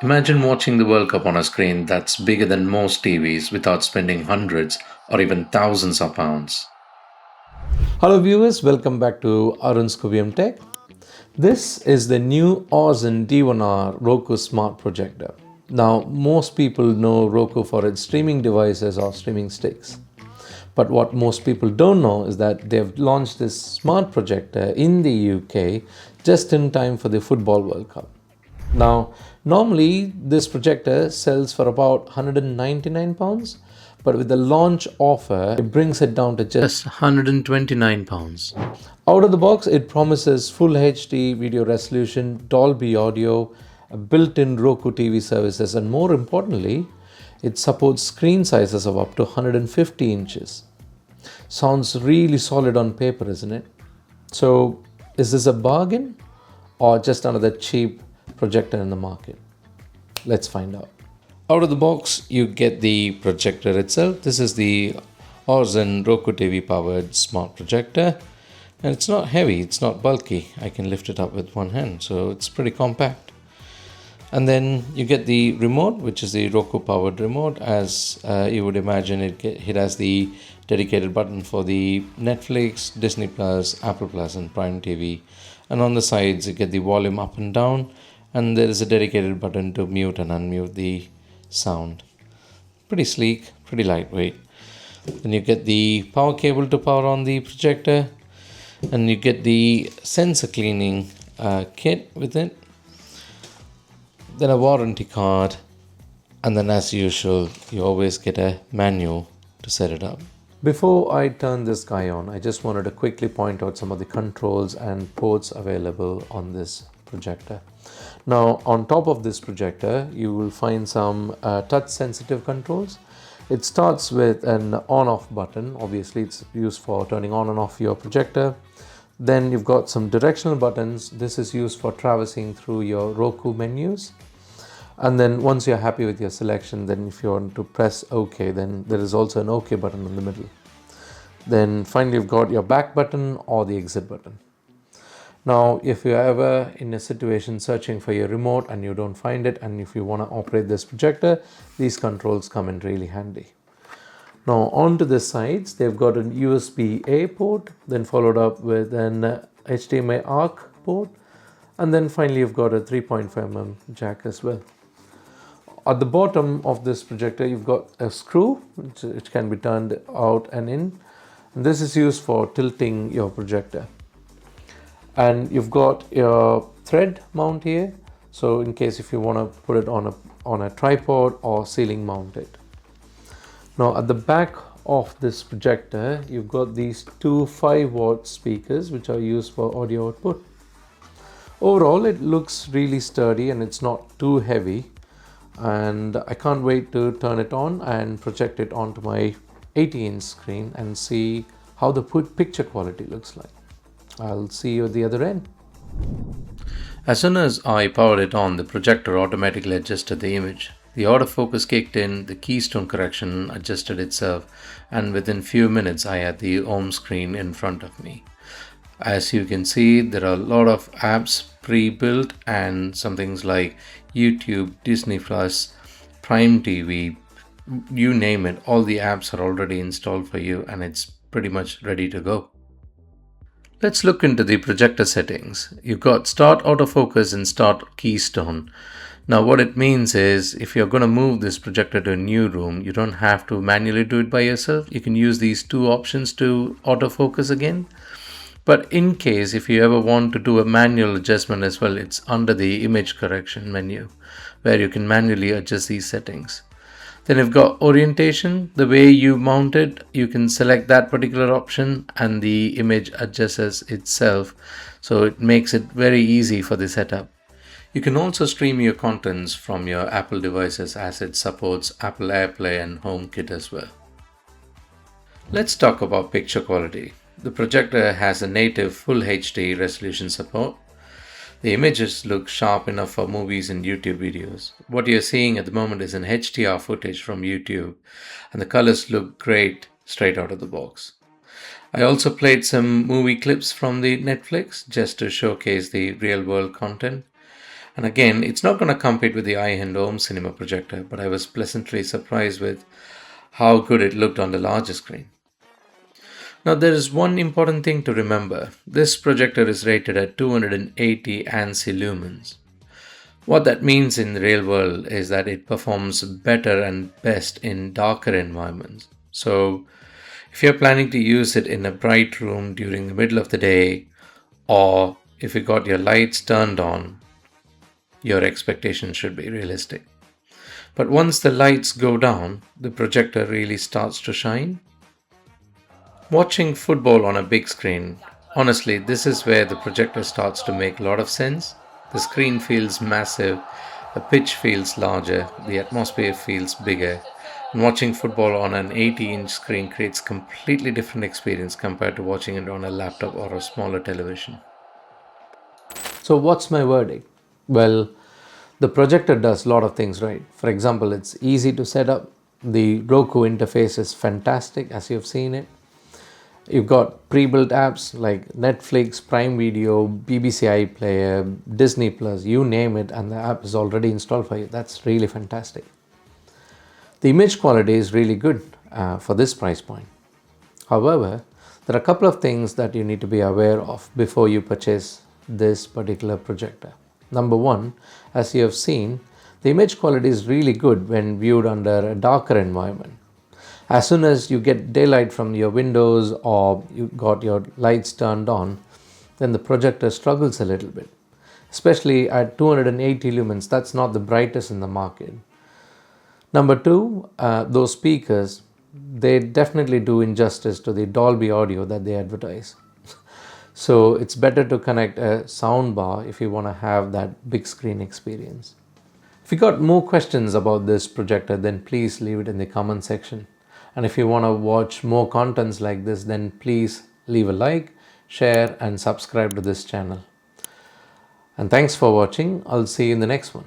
Imagine watching the World Cup on a screen that's bigger than most TVs without spending hundreds or even thousands of pounds. Hello viewers, welcome back to Aurzen Roku Tech. This is the new Aurzen D1R Roku Smart Projector. Now, most people know Roku for its streaming devices or streaming sticks. But what most people don't know is that they've launched this smart projector in the UK just in time for the Football World Cup. Now, normally this projector sells for about £199, but with the launch offer, it brings it down to just £129. Out of the box, it promises full HD video resolution, Dolby audio, a built-in Roku TV services, and more importantly, it supports screen sizes of up to 150 inches. Sounds really solid on paper, isn't it? So, is this a bargain or just another cheap projector in the market? Let's find out. Out of the box, you get the projector itself. This is the Aurzen Roku TV powered smart projector. And it's not heavy, it's not bulky. I can lift it up with one hand, so it's pretty compact. And then you get the remote, which is the Roku powered remote. As you would imagine, it has the dedicated button for the Netflix, Disney Plus, Apple Plus, and Prime TV. And on the sides, you get the volume up and down. And there is a dedicated button to mute and unmute the sound. Pretty sleek, pretty lightweight. Then you get the power cable to power on the projector. And you get the sensor cleaning kit with it. Then a warranty card. And then as usual, you always get a manual to set it up. Before I turn this guy on, I just wanted to quickly point out some of the controls and ports available on this projector. Now, on top of this projector, you will find some touch sensitive controls. It starts with an on-off button. Obviously, it's used for turning on and off your projector. Then you've got some directional buttons. This is used for traversing through your Roku menus. And then once you're happy with your selection, then if you want to press OK, then there is also an OK button in the middle. Then finally, you've got your back button or the exit button. Now, if you're ever in a situation searching for your remote and you don't find it, and if you want to operate this projector, these controls come in really handy. Now, onto the sides, they've got a USB-A port, then followed up with an HDMI ARC port, and then finally you've got a 3.5mm jack as well. At the bottom of this projector, you've got a screw which can be turned out and in. And this is used for tilting your projector. And you've got your thread mount here, so in case if you want to put it on a tripod or ceiling mount it. Now at the back of this projector, you've got these two 5-watt speakers which are used for audio output. Overall, it looks really sturdy and it's not too heavy, and I can't wait to turn it on and project it onto my 80-inch screen and see how the picture quality looks like. I'll see you at the other end. As soon as I powered it on, the projector automatically adjusted the image. The autofocus kicked in, the Keystone correction adjusted itself, and within few minutes I had the home screen in front of me. As you can see, there are a lot of apps pre-built, and some things like YouTube, Disney Plus, Prime TV, you name it, all the apps are already installed for you and it's pretty much ready to go. Let's look into the projector settings. You've got Start Autofocus and Start Keystone. Now what it means is if you're going to move this projector to a new room, you don't have to manually do it by yourself. You can use these two options to autofocus again. But in case if you ever want to do a manual adjustment as well, it's under the image correction menu where you can manually adjust these settings. Then you've got orientation, the way you mount it, you can select that particular option and the image adjusts itself. So it makes it very easy for the setup. You can also stream your contents from your Apple devices as it supports Apple AirPlay and HomeKit as well. Let's talk about picture quality. The projector has a native Full HD resolution support. The images look sharp enough for movies and YouTube videos. What you're seeing at the moment is an HDR footage from YouTube, and the colors look great straight out of the box. I also played some movie clips from the Netflix just to showcase the real world content. And again, it's not going to compete with the high-end home cinema projector, but I was pleasantly surprised with how good it looked on the larger screen. Now, there is one important thing to remember. This projector is rated at 280 ANSI lumens. What that means in the real world is that it performs better and best in darker environments. So, if you're planning to use it in a bright room during the middle of the day, or if you got your lights turned on, your expectations should be realistic. But once the lights go down, the projector really starts to shine. Watching football on a big screen, honestly, this is where the projector starts to make a lot of sense. The screen feels massive, the pitch feels larger, the atmosphere feels bigger. And watching football on an 80-inch screen creates completely different experience compared to watching it on a laptop or a smaller television. So what's my verdict? Well, the projector does a lot of things right. For example, it's easy to set up. The Roku interface is fantastic as you've seen it. You've got pre-built apps like Netflix, Prime Video, BBC iPlayer, Disney Plus, you name it, and the app is already installed for you. That's really fantastic. The image quality is really good for this price point. However, there are a couple of things that you need to be aware of before you purchase this particular projector. Number one, as you have seen, the image quality is really good when viewed under a darker environment. As soon as you get daylight from your windows or you got your lights turned on, then the projector struggles a little bit. Especially at 280 lumens, that's not the brightest in the market. Number two, those speakers, they definitely do injustice to the Dolby audio that they advertise. So it's better to connect a soundbar if you want to have that big screen experience. If you got more questions about this projector, then please leave it in the comment section. And if you want to watch more contents like this, then please leave a like, share and subscribe to this channel. And thanks for watching. I'll see you in the next one.